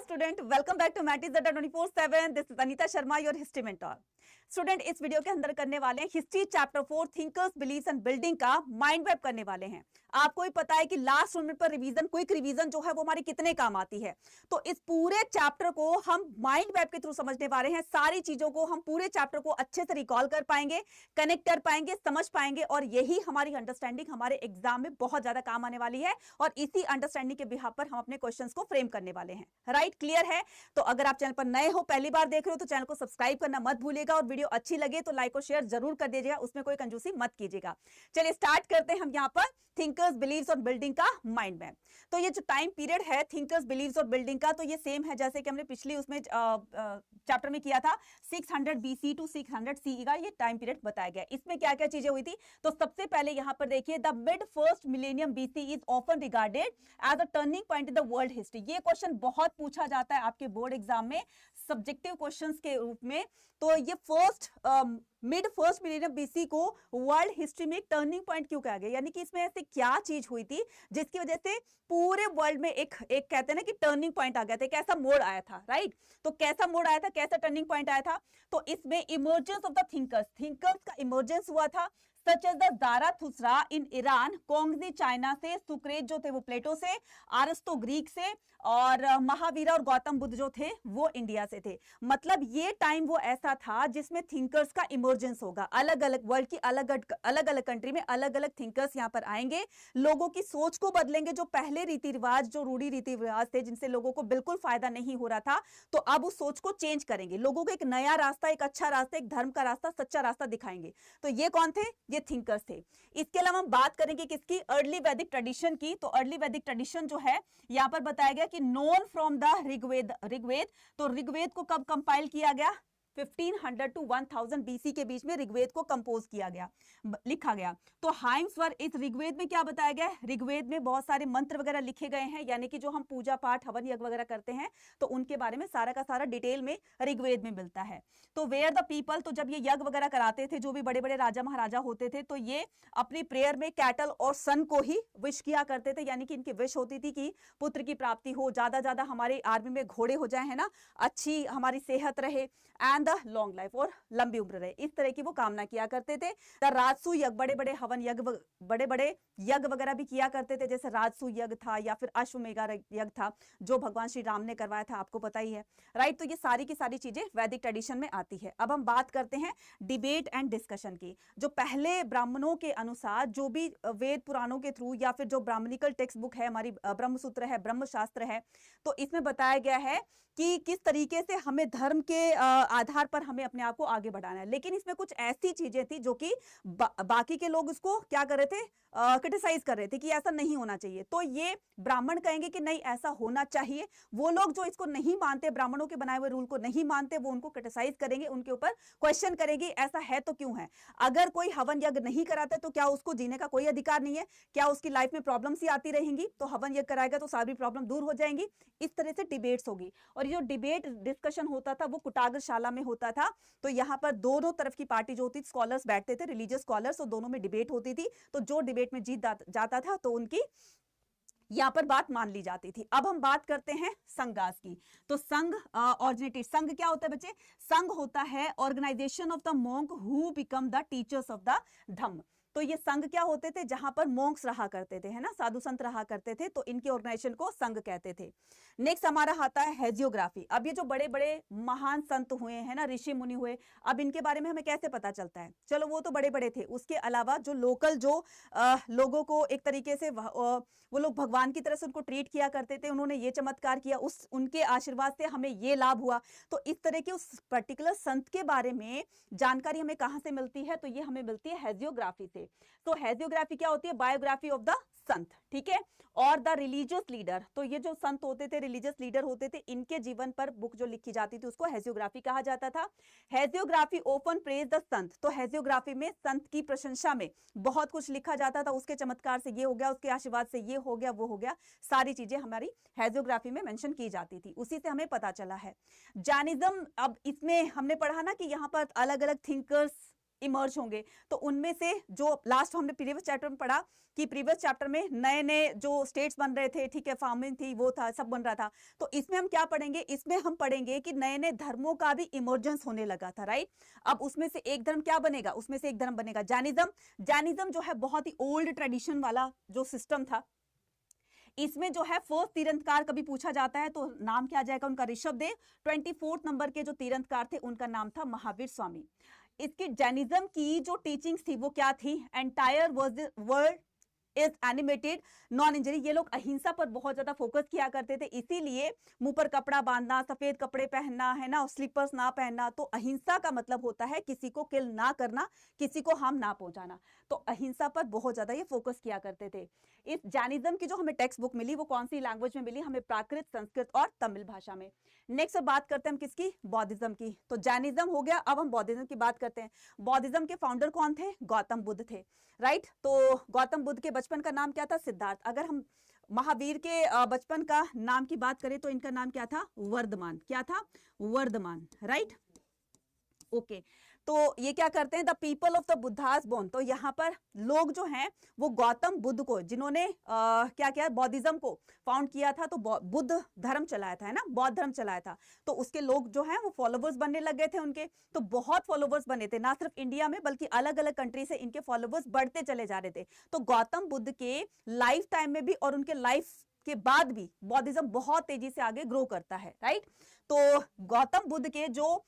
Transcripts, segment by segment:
student, welcome back to Mattis Data 24/7. This is Anita Sharma, your history mentor. Student इस video के अंदर करने वाले हैं history chapter 4 thinkers believes and building का माइंड मैप करने वाले हैं। आपको ही पता है कि लास्ट मिनट पर रिवीजन, क्विक रिवीजन जो है वो हमारी कितने काम आती है। तो इस पूरे चैप्टर को हम माइंड मैप के थ्रू समझने वाले हैं। सारी चीजों को हम पूरे चैप्टर को अच्छे से रिकॉल कर पाएंगे, कनेक्ट कर पाएंगे, समझ पाएंगे और यही हमारी अंडरस्टैंडिंग हमारे एग्जाम में बहुत ज्यादा काम आने वाली है और इसी अंडरस्टैंडिंग के बिहाफ पर हम अपने क्वेश्चंस को फ्रेम करने वाले हैं। राइट, क्लियर है? तो अगर आप चैनल पर नए हो, पहली बार देख रहे हो तो चैनल को सब्सक्राइब करना मत भूलिएगा और वीडियो अच्छी लगे तो लाइक और शेयर जरूर कर दीजिएगा, उसमें कोई कंजूसी मत कीजिएगा। चलिए स्टार्ट करते हैं हम यहाँ पर थिंकर्स बिलीव्स और बिल्डिंग का माइंड मैप। तो ये जो टाइम पीरियड है थिंकर्स बिलीव्स और बिल्डिंग का, तो ये सेम है जैसे कि हमने पिछली उसमें चैप्टर में किया था। 600 BC टू 600 CE का ये टाइम पीरियड बताया गया। इसमें क्या क्या चीजें हुई थी, तो सबसे पहले यहां पर देखिए, the mid first millennium BC is often regarded as a turning point in the world history. ये क्वेश्चन बहुत पूछा जाता है आपके बोर्ड एग्जाम में सब्जेक्टिव क्वेश्चंस के रूप में। तो ये मिड फर्स्ट मिलेनियम BC को वर्ल्ड हिस्ट्री में एक टर्निंग पॉइंट क्यों कहा गया, यानी कि इसमें ऐसे क्या चीज हुई थी जिसकी वजह से पूरे वर्ल्ड में एक कहते हैं ना कि टर्निंग पॉइंट आ गया था, कैसा मोड़ आया था। राइट, तो कैसा मोड़ आया था, कैसा टर्निंग पॉइंट आया था, तो इसमें इमर्जेंस ऑफ द थिंकर्स का इमर्जेंस हुआ था, such as the Zarathustra in Iran, Kongzi China से, सुक्रेत जो थे वो प्लेटो से, अरिस्टो ग्रीक से और महावीरा और गौतम बुद्ध जो थे वो इंडिया से थे। मतलब ये टाइम वो ऐसा था जिसमें थिंकर्स का इमर्जेंस होगा। अलग अलग वर्ल्ड की अलग अलग कंट्री में अलग अलग थिंकर्स यहाँ पर आएंगे, लोगों की सोच को बदलेंगे। जो पहले रीति रिवाज, जो रूढ़ी रीति रिवाज थे जिनसे लोगों को बिल्कुल फायदा नहीं हो रहा था, तो अब उस सोच को चेंज करेंगे, लोगों को एक नया रास्ता, एक अच्छा रास्ता, एक धर्म का रास्ता, सच्चा रास्ता दिखाएंगे। तो ये कौन थे? ये थिंकर्स थे। इसके अलावा हम बात करेंगे किसकी? अर्ली वैदिक ट्रेडिशन की। तो अर्ली वैदिक ट्रेडिशन जो है यहां पर बताया गया कि नोन फ्रॉम द ऋग्वेद। तो ऋग्वेद को कब कंपाइल किया गया? 1500 टू 1000 BC के बीच में ऋग्वेद को कंपोज किया गया, लिखा गया। तो हाइम्सवर्थ, इस ऋग्वेद में क्या बताया गया? ऋग्वेद में बहुत सारे मंत्र वगैरह लिखे गए हैं, यानी कि जो हम पूजा पाठ, हवन यज्ञ वगैरह करते हैं तो उनके बारे में सारा का सारा डिटेल में ऋग्वेद में मिलता है। तो वेयर द पीपल, तो जब ये यज्ञ वगैरह कराते थे, जो भी बड़े बड़े राजा महाराजा होते थे, तो ये अपनी प्रेयर में कैटल और सन को ही विश किया करते थे, यानी कि इनकी विश होती थी कि पुत्र की प्राप्ति हो, ज्यादा हमारी आर्मी में घोड़े हो जाए, है ना, अच्छी हमारी सेहत रहे एंड लॉन्ग लाइफ और लंबी उम्र रहे, इस तरह की वो कामना किया करते थे। द राजसू यज्ञ, बड़े बड़े हवन यज्ञ, बड़े बड़े यज्ञ वगैरह भी किया करते थे, जैसे राजसू यज्ञ था या फिर अश्वमेधा यज्ञ था जो भगवान श्री राम ने करवाया था, आपको पता ही है। राइट, तो ये सारी की सारी चीजें वैदिक ट्रेडिशन में आती है। अब हम बात करते हैं डिबेट एंड डिस्कशन की। जो पहले ब्राह्मणों के अनुसार जो भी वेद पुराणों के थ्रू या फिर जो ब्राह्मणिकल टेक्स्ट बुक है हमारी, ब्रह्मसूत्र है, ब्रह्मशास्त्र है, तो इसमें बताया गया है कि किस तरीके से हमें धर्म के आधार पर हमें अपने आप को आगे बढ़ाना है। लेकिन इसमें कुछ ऐसी चीजें थी जो कि बाकी के लोग उसको क्या कर रहे थे, क्रिटिसाइज कर रहे थे कि ऐसा नहीं होना चाहिए। तो ये ब्राह्मण कहेंगे कि नहीं ऐसा होना चाहिए। वो लोग जो इसको नहीं मानते, ब्राह्मणों के बनाए हुए रूल को नहीं मानते, वो उनको क्रिटिसाइज करेंगे, उनके ऊपर क्वेश्चन करेंगे ऐसा है तो क्यों है। अगर कोई हवन यज्ञ नहीं कराता तो क्या उसको जीने का कोई अधिकार नहीं है? क्या उसकी लाइफ में प्रॉब्लम्स ही आती रहेंगी? तो हवन यज्ञ कराएगा तो सारी प्रॉब्लम दूर हो जाएंगी। इस तरह से डिबेट्स होगी और ये जो डिबेट डिस्कशन होता था वो कुटाग्रशाला में होता था। तो यहां पर दोनों तरफ की पार्टी जो होती थी, स्कॉलर्स बैठते थे, रिलीजियस स्कॉलर्स, तो दोनों में डिबेट होती थी। तो जो डिबेट में जीत जाता था तो उनकी यहां पर बात मान ली जाती थी। अब हम बात करते हैं संघास की। तो संघ ऑर्डिनेटिव, संघ क्या होता है बच्चे? संघ होता है organisation of the monk who become the teachers of the Dhamma. तो ये संघ क्या होते थे? जहां पर मोंक्स रहा करते थे, है ना, साधु संत रहा करते थे, तो इनके ऑर्गेनाइजेशन को संघ कहते थे। नेक्स्ट हमारा आता है हेजियोग्राफी। अब ये जो बड़े बड़े महान संत हुए हैं ना, ऋषि मुनि हुए, अब इनके बारे में हमें कैसे पता चलता है? चलो वो तो बड़े बड़े थे, उसके अलावा जो लोकल जो लोगों को एक तरीके से वो लोग भगवान की तरह से उनको ट्रीट किया करते थे, उन्होंने ये चमत्कार किया, उनके आशीर्वाद से हमें ये लाभ हुआ। तो इस तरह के उस पर्टिकुलर संत के बारे में जानकारी हमें कहां से मिलती है? तो ये हमें मिलती है हेजियोग्राफी से। तो हेजियोग्राफी क्या होती है? बायोग्राफी ऑफ द संत, ठीक है। और द रिलीजियस लीडर, तो ये जो संत होते थे, रिलीजियस लीडर होते थे, इनके जीवन पर बुक जो लिखी जाती थी उसको हेजियोग्राफी कहा जाता था। हेजियोग्राफी ओपन प्रेज द संत, तो हेजियोग्राफी में संत की प्रशंसा में बहुत कुछ लिखा जाता था, उसके चमत्कार से ये हो गया, उसके आशीर्वाद से ये हो गया, वो हो गया, सारी चीजें हमारी हेजियोग्राफी में मेंशन की जाती थी, उसी से हमें पता चला है। जैनिज्म, अब इसमें हमने पढ़ा ना कि यहाँ पर अलग अलग थिंकर्स इमर्ज होंगे। तो उनमें से जो लास्ट हमने प्रीवियस चैप्टर में पढ़ा कि प्रीवियस चैप्टर में नए नए जो स्टेट्स बन रहे थे, ठीक है, फार्मिंग थी, वो था, सब बन रहा था। तो इसमें हम क्या पढ़ेंगे, इसमें हम पढ़ेंगे कि नए नए धर्मों का भी इमर्जेंस होने लगा था, राइट। अब उसमें से एक धर्म क्या बनेगा, उसमें से एक धर्म बनेगा जैनिज्म। जैनिज्म जो है बहुत ही ओल्ड ट्रेडिशन वाला जो सिस्टम था। इसमें जो है फर्स्ट तीर्थंकर कभी पूछा जाता है तो नाम क्या आ जाएगा उनका, ऋषभदेव। 24 नंबर के जो तीर्थंकर थे उनका नाम था महावीर स्वामी। इसकी जैनिज्म की जो टीचिंग्स थी वो क्या थी, entire world is animated non injury. ये लोग अहिंसा पर बहुत ज्यादा फोकस किया करते थे, इसीलिए मुंह पर कपड़ा बांधना, सफेद कपड़े पहनना, है ना, स्लीपर्स ना पहनना। तो अहिंसा का मतलब होता है किसी को किल ना करना, किसी को हार्म ना पहुंचाना। तो अहिंसा पर बहुत ज्यादा ये फोकस किया करते थे। इस जैनिज्म की जो हमें टेक्स्ट बुक मिली वो कौन सी लैंग्वेज में मिली, हमें प्राकृत, संस्कृत और तमिल भाषा में। नेक्स्ट बात करते हैं हम किसकी, बौद्धिज्म की। तो जैनिज्म हो गया, अब हम बौद्धिज्म की बात करते हैं। बौद्धिज्म के फाउंडर कौन थे, गौतम बुद्ध थे, राइट। तो गौतम बुद्ध के बचपन का नाम क्या था, सिद्धार्थ। अगर हम महावीर के बचपन का नाम की बात करें तो इनका नाम क्या था, वर्धमान। क्या था, वर्धमान, राइट, ओके। तो ये क्या करते हैं, the people of the Buddha's born. तो यहाँ पर लोग जो हैं वो गौतम बुद्ध को, जिन्होंने क्या किया, बौद्धिज्म को फाउंड किया था, तो बुद्ध धर्म चलाया था, है ना, बौद्ध धर्म चलाया था। तो उसके लोग जो हैं वो फॉलोवर्स बनने लग गए थे उनके। तो बहुत फॉलोवर्स बने थे, ना सिर्फ इंडिया में बल्कि अलग अलग कंट्री से इनके फॉलोवर्स बढ़ते चले जा रहे थे। तो गौतम बुद्ध के लाइफ टाइम में भी और उनके लाइफ के बाद भी बौद्धिज्म बहुत तेजी से आगे ग्रो करता है, राइट। तो गौतम बुद्ध के जो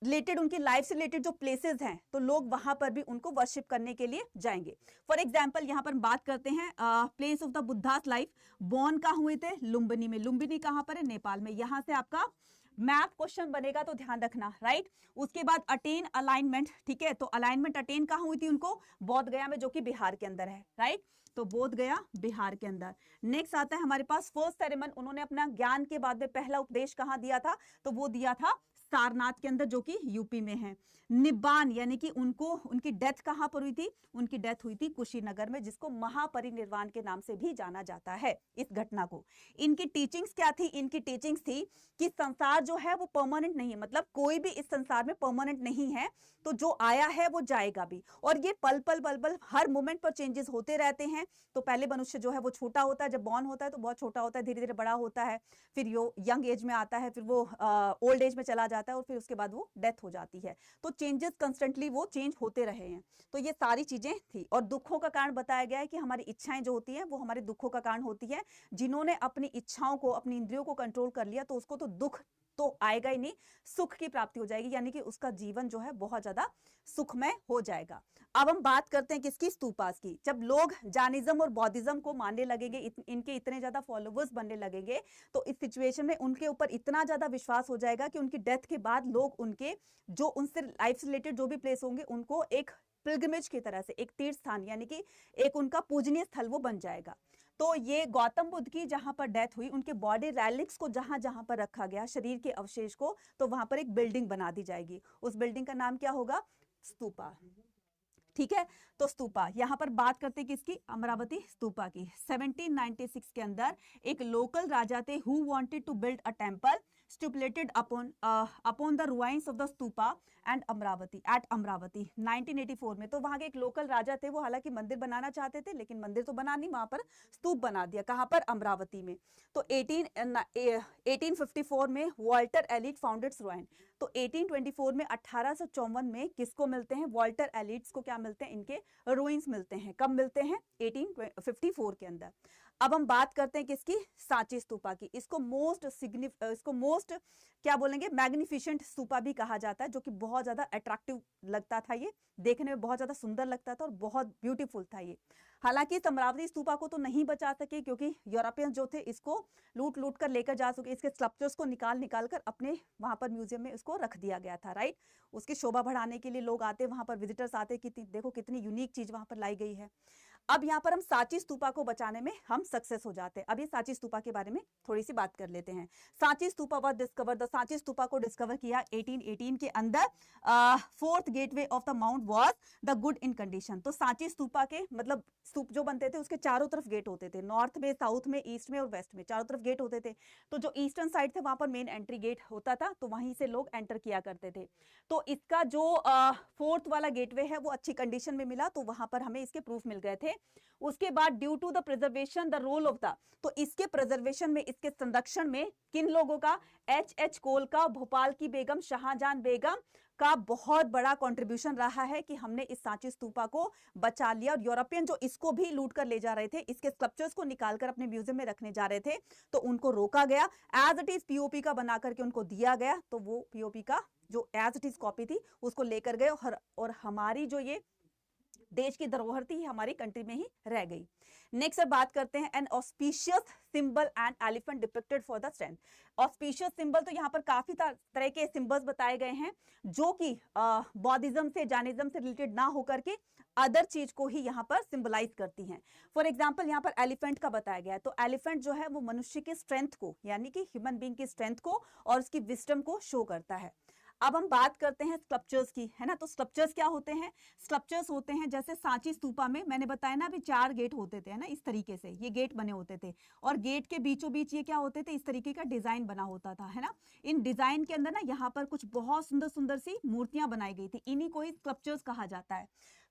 रिलेटेड, उनकी लाइफ से रिलेटेड जो प्लेसेस हैं, तो लोग वहां पर भी उनको वर्शिप करने के लिए जाएंगे। फॉर एग्जांपल यहाँ पर बात करते हैं place of the Buddhas life. Born कहाँ हुए थे, लुम्बिनी में। लुम्बिनी कहाँ पर है, नेपाल में। यहाँ से आपका मैप क्वेश्चन बनेगा तो ध्यान रखना, राइट। उसके बाद अटेन अलाइनमेंट, ठीक है। तो अलाइनमेंट अटेन कहाँ हुई थी उनको, बोध गया में, जो कि बिहार के अंदर है, राइट। तो बोध गया बिहार के अंदर। नेक्स्ट आता है हमारे पास फर्स्ट सेरेमन। उन्होंने अपना ज्ञान के बाद में पहला उपदेश कहाँ दिया था, तो वो दिया था सारनाथ के अंदर, जो कि यूपी में है। निब्बान यानी कि उनको, उनकी डेथ कहां पर हुई थी, उनकी डेथ हुई थी कुशीनगर में, जिसको महापरिनिर्वाण के नाम से भी जाना जाता है इस घटना को। इनकी टीचिंग्स क्या थी, इनकी टीचिंग्स थी कि संसार जो है वो परमानेंट नहीं है, मतलब कोई भी इस संसार में परमानेंट नहीं है। तो जो आया है वो जाएगा भी, और ये पल पल पल पल हर मोमेंट पर चेंजेस होते रहते हैं। तो पहले मनुष्य जो है वो छोटा होता है, जब बॉर्न होता है तो बहुत छोटा होता है, धीरे धीरे बड़ा होता है, फिर यो यंग एज में आता है, फिर वो ओल्ड एज में चला जाता है, और फिर उसके बाद वो डेथ हो जाती है। तो चेंजेस कंस्टेंटली वो चेंज होते रहे हैं। तो ये सारी चीजें थी। और दुखों का कारण बताया गया है कि हमारी इच्छाएं जो होती हैं वो हमारे दुखों का कारण होती है। जिन्होंने अपनी इच्छाओं को, अपनी इंद्रियों को कंट्रोल कर लिया, तो उसको तो दुख तो आएगा ही नहीं, सुख की प्राप्ति हो जाएगी, यानी कि उसका जीवन जो है बहुत ज्यादा सुखमय हो जाएगा। अब हम बात करते हैं किसकी, स्तूपास की। जब लोग जैनिज्म और बौद्धिज्म को मानने लगेंगे, इनके इतने ज्यादा फॉलोवर्स बनने लगेंगे, तो इस सिचुएशन में उनके ऊपर इतना ज्यादा विश्वास हो जाएगा कि उनकी डेथ के बाद लोग उनके जो उनसे लाइफ से रिलेटेड जो भी प्लेस होंगे उनको एक पिलग्रिमेज की तरह से, एक तीर्थ स्थान यानी कि एक उनका पूजनीय स्थल वो बन जाएगा। तो ये गौतम बुद्ध की जहां पर डेथ हुई, उनके बॉडी रैलिक्स को जहां जहां पर रखा गया, शरीर के अवशेष को, तो वहां पर एक बिल्डिंग बना दी जाएगी। उस बिल्डिंग का नाम क्या होगा, स्तूपा, ठीक है। तो स्तूपा, यहां पर बात करते हैं किसकी, अमरावती स्तूपा की। 1796 के अंदर एक लोकल राजा थे who wanted to build a temple stipulated upon the ruins of the stupa and Amaravati at Amaravati 1984 में। तो वहां के एक लोकल राजा थे, वो हालांकि मंदिर बनाना चाहते थे, लेकिन मंदिर तो बना नहीं, वहां पर स्तूप बना दिया। कहां पर, अमरावती में। तो 1854 में वॉल्टर एलिट फाउंडेड रुइन। तो 1824 में 1854 में किसको मिलते हैं, वॉल्टर एलिट्स को क्या मिलते हैं, इनके रुइंस मिलते हैं। कब मिलते हैं, 1854 के अंदर। अब हम बात करते हैं किसकी, सांची स्तूपा की। इसको मोस्ट क्या बोलेंगे, मैग्निफिसेंट स्तूपा भी कहा जाता है, जो कि बहुत ज्यादा अट्रैक्टिव लगता था, ये देखने में बहुत ज्यादा सुंदर लगता था और बहुत ब्यूटीफुल था ये। हालांकि अमरावती स्तूपा को तो नहीं बचा सके, क्योंकि यूरोपियंस जो थे इसको लूट लूट कर लेकर जा सके, इसके स्कल्पचर्स को निकाल निकाल कर अपने वहां पर म्यूजियम में इसको रख दिया गया था, राइट। उसकी शोभा बढ़ाने के लिए लोग आते, वहां पर विजिटर्स आते कि देखो कितनी यूनिक चीज वहां पर लाई गई है। अब यहाँ पर हम सांची स्तूपा को बचाने में हम सक्सेस हो जाते हैं। अब ये सांची स्तूपा के बारे में थोड़ी सी बात कर लेते हैं। Sanchi stupa was discover, the Sanchi stupa को डिस्कवर किया 1818 के अंदर। Fourth gateway of the mount was the good in condition. तो सांची स्तूपा के मतलब स्तूप जो बनते थे उसके चारों तरफ गेट होते थे, नॉर्थ में, साउथ में, ईस्ट में और वेस्ट में, चारों तरफ गेट होते थे। तो जो ईस्टर्न साइड थे वहां पर मेन एंट्री गेट होता था, तो वहीं से लोग एंटर किया करते थे। तो इसका जो फोर्थ वाला गेटवे है वो अच्छी कंडीशन में मिला, तो वहां पर हमें इसके प्रूफ मिल गए थे। उसके बाद due to the preservation the role of the, तो इसके प्रिजर्वेशन में, इसके संरक्षण में किन लोगों का, एच कोल का, भोपाल की बेगम, शाहजहां बेगम का बहुत बड़ा कंट्रीब्यूशन रहा है कि हमने इस सांची स्तूपा को बचा लिया। और यूरोपियन जो इसको भी लूट कर ले जा रहे थे, इसके स्कल्पचर्स को निकालकर अपने म्यूजियम में रखने जा रहे थे, तो उनको रोका गया। एज इट इज पीओपी का बना करके उनको दिया गया, तो वो पीओपी का जो एज इट इज कॉपी थी उसको लेकर गए, और हमारी जो ये देश की धरोहर थी हमारी कंट्री में ही रह गई। नेक्स्ट बात करते हैं N auspicious symbol and elephant depicted for the strength. Auspicious symbol, तो यहाँ पर काफी तरह के सिंबल्स बताए गए हैं जो कि बौद्धिज्म से, जैनिज्म से रिलेटेड ना होकर के अदर चीज को ही यहाँ पर सिंबलाइज करती हैं। फॉर एग्जाम्पल यहाँ पर एलिफेंट का बताया गया है, तो एलिफेंट जो है वो मनुष्य के स्ट्रेंथ को, यानी कि ह्यूमन बीइंग की स्ट्रेंथ को और उसकी विजडम को शो करता है। अब हम बात करते हैं स्कल्पचर्स की, है ना। तो स्कल्पचर्स क्या होते हैं, स्कल्पचर्स होते हैं जैसे सांची स्तूपा में मैंने बताया ना अभी 4 गेट होते थे, है ना, इस तरीके से ये गेट बने होते थे, और गेट के बीचों बीच ये क्या होते थे, इस तरीके का डिजाइन बना होता था, है ना। इन डिजाइन के अंदर ना यहाँ पर कुछ बहुत सुंदर सुंदर सी मूर्तियां बनाई गई थी, इन्हीं को ही स्कल्पचर्स कहा जाता है।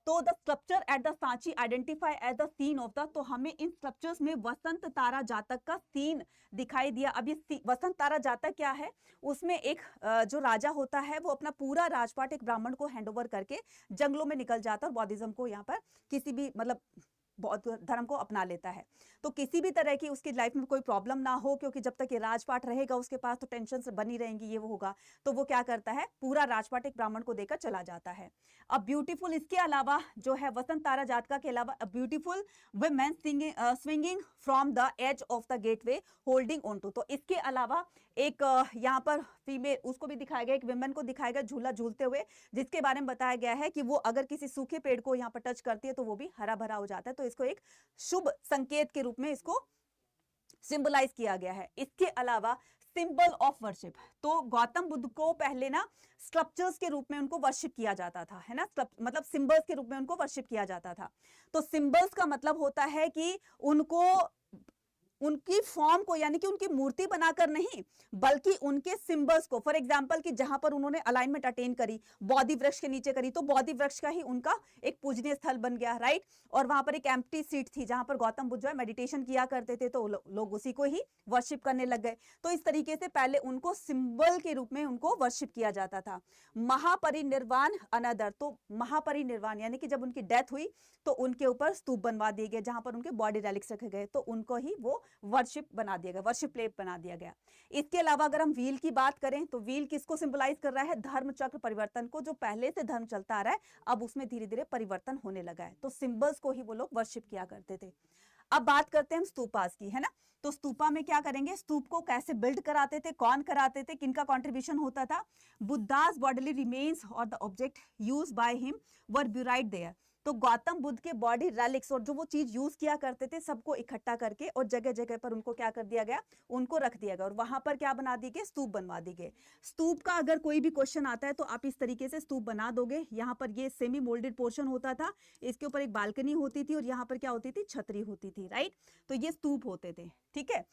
तो the sculpture at the Sanchi identify as the scene of the, तो हमें इन स्कल्पचर्स में वसंत तारा जातक का सीन दिखाई दिया। अब ये वसंत तारा जातक क्या है, उसमें एक जो राजा होता है वो अपना पूरा राजपाट एक ब्राह्मण को हैंडओवर करके जंगलों में निकल जाता है और बौद्धिज्म को यहाँ पर किसी भी मतलब बौद्ध धर्म को अपना लेता है। तो किसी भी तरह की उसकी लाइफ में कोई प्रॉब्लम ना हो, क्योंकि जब तक ये राजपाट रहेगा उसके पास तो टेंशन बनी रहेंगी, ये वो होगा, तो वो क्या करता है, पूरा राजपाट एक ब्राह्मण को देकर चला जाता है। अब ब्यूटीफुल, इसके अलावा जो है वसंत तारा जातका के अलावा beautiful women swinging from the edge of the gateway holding on to, तो इसके अलावा एक यहाँ पर फीमेल उसको भी दिखाया गया, एक विमेन को दिखाया गया झूला झूलते हुए, जिसके बारे में बताया गया है कि वो अगर किसी सूखे पेड़ को यहाँ पर टच करती है तो वो भी हरा भरा हो जाता है। तो इसको एक शुभ संकेत के रूप में इसको सिंबलाइज किया गया है। इसके अलावा सिंबल ऑफ वर्शिप, तो गौतम बुद्ध को पहले ना स्कल्पचर्स के रूप में उनको वर्शिप किया जाता था, है ना, मतलब सिंबल्स के रूप में उनको वर्शिप किया जाता था। तो सिंबल्स का मतलब होता है कि उनको उनकी फॉर्म को, यानी कि उनकी मूर्ति बनाकर नहीं, बल्कि उनके सिंबल्स को, फॉर एग्जांपल कि जहां पर उन्होंने अलाइनमेंट अटेन करी, बोधि वृक्ष के नीचे करी, तो बोधि वृक्ष का ही उनका एक पूजनीय स्थल बन गया, राइट। और वहां पर एक एम्प्टी सीट थी जहां पर गौतम बुद्ध जो है मेडिटेशन किया करते थे, तो लोग उसी को ही वर्शिप करने लग गए। तो इस तरीके से पहले उनको सिंबल के रूप में उनको वर्शिप किया जाता था। महापरिनिर्वाण अनदर, तो महापरिनिर्वाण यानी कि जब उनकी डेथ हुई तो उनके ऊपर स्तूप बनवा दिए गए जहां पर उनके बॉडी रेलिक्स रखे गए, तो उनको ही वो वर्शिप बना दिया गया, वर्शिप प्लेस बना दिया गया। इसके अलावा अगर हम व्हील की बात करें तो व्हील किसको सिंबलाइज कर रहा है, धर्म चक्र परिवर्तन को, जो पहले से धर्म चलता आ रहा है अब उसमें धीरे धीरे परिवर्तन होने लगा है, तो सिंबल्स को ही वो लोग वर्शिप किया करते थे। अब बात करते हैं हम स्तूपास की, है ना। तो स्तूपा में क्या करेंगे, स्तूप को कैसे बिल्ड कराते थे, कौन कराते थे, किनका कंट्रीब्यूशन होता था। बुद्धास बॉडीली रिमेन्स और the object use by him were buried there, तो गौतम बुद्ध के बॉडी रेलिक्स और जो वो चीज यूज किया करते थे सबको इकट्ठा करके और जगह जगह पर उनको क्या कर दिया गया, उनको रख दिया गया, और वहां पर क्या बना दिए गए, स्तूप बनवा दिए गए। स्तूप का अगर कोई भी क्वेश्चन आता है तो आप इस तरीके से स्तूप बना दोगे। यहाँ पर ये सेमी मोल्डेड पोर्शन होता था, इसके ऊपर एक बालकनी होती थी और यहाँ पर क्या होती थी, छतरी होती थी, राइट। तो ये स्तूप होते थे, ठीक है।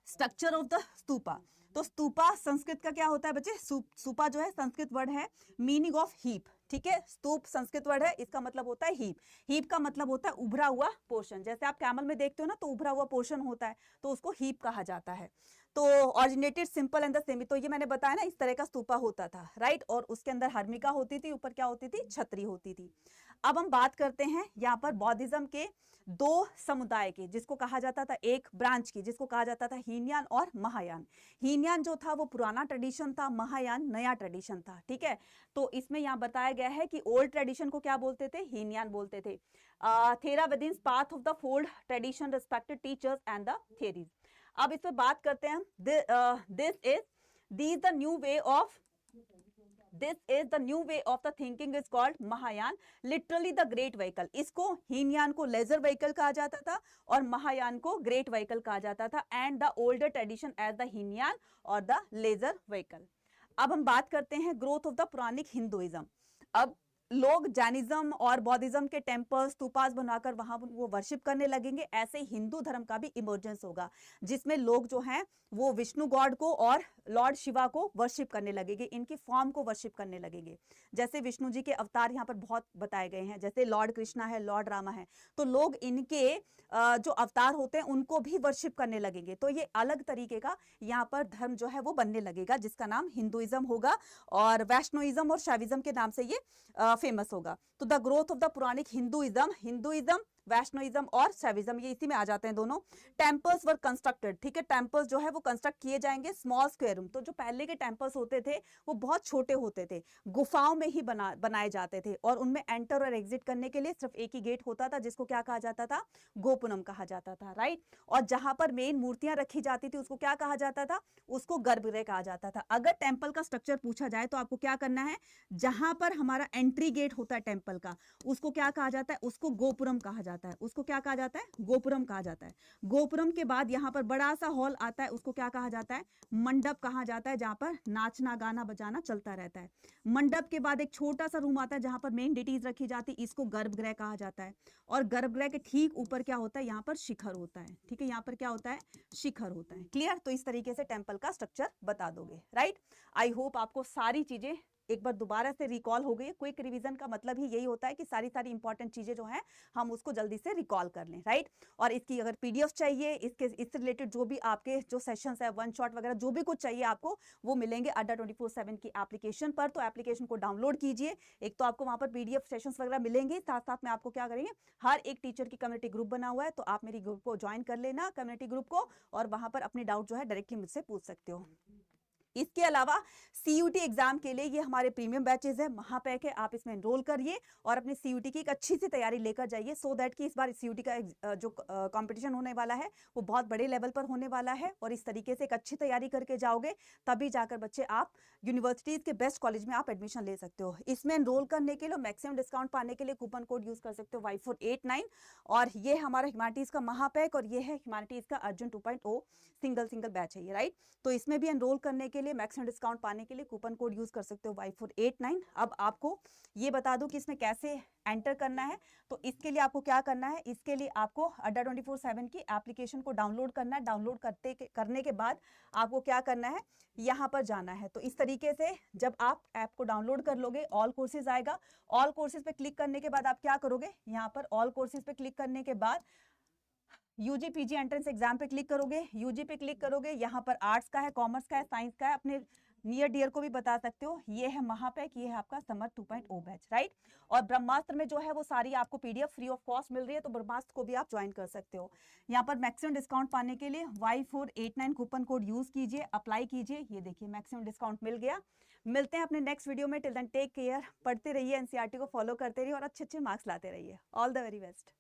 स्ट्रक्चर ऑफ द स्तूपा, तो स्तूपा संस्कृत का क्या होता है बच्चे, स्तूपा जो है संस्कृत वर्ड है मीनिंग ऑफ हीप, ठीक है। स्तूप संस्कृत वर्ड है, इसका मतलब होता है हीप। हीप का मतलब होता है उभरा हुआ पोर्शन, जैसे आप कैमल में देखते हो ना तो उभरा हुआ पोर्शन होता है, तो उसको हीप कहा जाता है। तो originated simple and the semi, तो ये मैंने बताया ना इस तरह का स्तूपा होता था, राइट। और उसके अंदर हर्मिका होती थी, ऊपर क्या होती थी, छतरी होती थी। अब हम बात करते हैं यहाँ पर बौद्धिज्म के 2 समुदाय के, जिसको कहा जाता था, एक ब्रांच की जिसको कहा जाता था हीनयान और महायान। हीनयान जो था वो पुराना ट्रेडिशन था, महायान नया ट्रेडिशन था, ठीक है। तो इसमें यहाँ बताया गया है कि ओल्ड ट्रेडिशन को क्या बोलते थे, हीनयान बोलते थे। Theravadins path of the fold tradition respected teachers and the theories. अब इस पर बात करते हैं, this is the new way of this is the new way of the thinking is called Mahayana, literally the great vehicle. इसको हीनयान को लेजर व्हीकल कहा जाता था और महायान को ग्रेट व्हीकल कहा जाता था, and the older tradition as the Hinayana और द लेजर व्हीकल। अब हम बात करते हैं growth of the Puranic Hinduism. अब लोग जैनिज्म और बौद्धिज्म के टेम्पल्स स्तूपास बनाकर वहां वो वर्शिप करने लगेंगे। ऐसे हिंदू धर्म का भी इमर्जेंस होगा, जिसमें लोग जो हैं वो विष्णु गॉड को और लॉर्ड शिवा को वर्शिप करने लगेंगे, इनकी फॉर्म को वर्शिप करने लगेंगे। जैसे विष्णु जी के अवतार यहाँ पर बहुत बताए गए हैं, जैसे लॉर्ड कृष्णा है, लॉर्ड रामा है, तो लोग इनके जो अवतार होते हैं उनको भी वर्शिप करने लगेंगे। तो ये अलग तरीके का यहाँ पर धर्म जो है वो बनने लगेगा, जिसका नाम हिंदुइज्म होगा, और वैष्णोइज्म और शैविज्म के नाम से ये फेमस होगा। तो the growth of the Puranic Hinduism, Vaishnavism और शैविज्म, ये इसी में आ जाते हैं दोनों। टेम्पल्स वर कंस्ट्रक्टेड, ठीक है, टेम्पल्स जो है वो कंस्ट्रक्ट किए जाएंगे स्मॉल स्क्वायर रूम। तो जो पहले के टेम्पल्स होते थे वो बहुत छोटे होते थे, गुफाओं में ही बनाए जाते थे, और उनमें एंटर और एग्जिट करने के लिए सिर्फ एक ही गेट होता था, जिसको क्या कहा जाता था, गोपुनम कहा जाता था, राइट। और जहां पर मेन मूर्तियां रखी जाती थी उसको क्या कहा जाता था, उसको गर्भगृह कहा जाता था। अगर टेम्पल का स्ट्रक्चर पूछा जाए तो आपको क्या करना है, जहां पर हमारा एंट्री गेट होता है टेम्पल का, उसको क्या कहा जाता है, उसको गोपुरम कहा जाता है। उसको क्या कहा जाता है, गोपुरम कहा जाता है। गोपुरम के बाद यहाँ पर बड़ा सा हॉल आता है, उसको क्या कहा जाता है, मंडप कहा जाता है, जहां पर नाचना गाना बजाना चलता रहता है। मंडप के बाद एक छोटा सा रूम आता है जहां पर मेन डिटीज रखी जाती है, इसको गर्भगृह कहा जाता है। और गर्भगृह के ठीक ऊपर क्या होता है, यहाँ पर शिखर होता है, ठीक है, यहाँ पर क्या होता है, शिखर होता है। क्लियर। तो इस तरीके से टेम्पल का स्ट्रक्चर बता दोगे, राइट। आई होप आपको सारी चीजें एक बार दोबारा से रिकॉल हो गई है। क्विक रिवीजन का मतलब ही यही होता है कि सारी इंपॉर्टेंट चीजें जो हैं हम उसको जल्दी से रिकॉल कर लें, राइट। और इसकी अगर पीडीएफ चाहिए, इससे रिलेटेड जो भी आपके जो सेशंस है, वन शॉट वगैरह जो भी कुछ चाहिए आपको, वो मिलेंगे अड्डा 24/7 की एप्लीकेशन पर। तो एप्लीकेशन को डाउनलोड कीजिए। एक तो आपको वहां पर पीडीएफ सेशंस वगैरह मिलेंगे, साथ साथ में आपको क्या करेंगे, हर एक टीचर की कम्युनिटी ग्रुप बना हुआ है, तो आप मेरी ग्रुप को ज्वाइन कर लेना, कम्युनिटी ग्रुप को, और वहां पर अपनी डाउट जो है डायरेक्टली मुझसे पूछ सकते हो। इसके अलावा सीयूटी एग्जाम के लिए ये हमारे प्रीमियम बैचेस है, महापैक है, आप इसमें एनरोल करिए और अपनी सीयूटी की एक अच्छी सी तैयारी लेकर जाइए, सो दैट कि इस बार सीयूटी का जो कंपटीशन होने वाला है वो बहुत बड़े लेवल पर होने वाला है। और इस तरीके से एक अच्छी तैयारी करके जाओगे, तभी जाकर बच्चे आप यूनिवर्सिटीज के बेस्ट कॉलेज में आप एडमिशन ले सकते हो। इसमें एनरोल करने के लिए मैक्सिमम डिस्काउंट पाने के लिए कूपन कोड यूज कर सकते हो Y489। और ये हमारा ह्यूमैनिटीज का महापैक, और ये है ह्यूमैनिटीज का अर्जुन 2.0 सिंगल बैच है ये, राइट। तो इसमें भी एनरोल करने के लिए मैक्सिमम डिस्काउंट पाने के लिए कूपन कोड यूज कर सकते हो Y489। अब आपको ये बता दूं कि इसमें कैसे एंटर करना है। तो इसके लिए आपको क्या करना है, इसके लिए आपको अड्डा 24/7 की एप्लीकेशन को डाउनलोड करना है। डाउनलोड करने के बाद आपको क्या करना है, यहाँ पर जाना है। तो इस तरीके से जब आप ऐप को डाउनलोड कर लोगे, ऑल कोर्सेज आएगा। ऑल कोर्सेज पे क्लिक करने के बाद आप क्या करोगे, यहाँ पर ऑल कोर्सेज पे क्लिक करने के बाद यूजी पीजी एंट्रेंस एग्जाम पे क्लिक करोगे। यूजी पे क्लिक करोगे, यहाँ पर आर्ट्स का है, कॉमर्स का है, साइंस का है, अपने नियर डियर को भी बता सकते हो। ये है महापैक, ये है आपका समर 2.0 बैच, राइट। और ब्रह्मास्त्र में जो है वो सारी आपको पीडीएफ फ्री ऑफ कॉस्ट मिल रही है, तो ब्रह्मास्त्र को भी आप ज्वाइन कर सकते हो। यहाँ पर मैक्सिमम डिस्काउंट पाने के लिए Y489 कूपन कोड यूज कीजिए, अप्लाई कीजिए। ये देखिए मैक्सिमम डिस्काउंट मिल गया। मिलते हैं अपने नेक्स्ट वीडियो में। टिल देन टेक केयर, पढ़ते रहिए, एनसीईआरटी को फॉलो करते रहिए और अच्छे मार्क्स लाते रहिए। All the very best.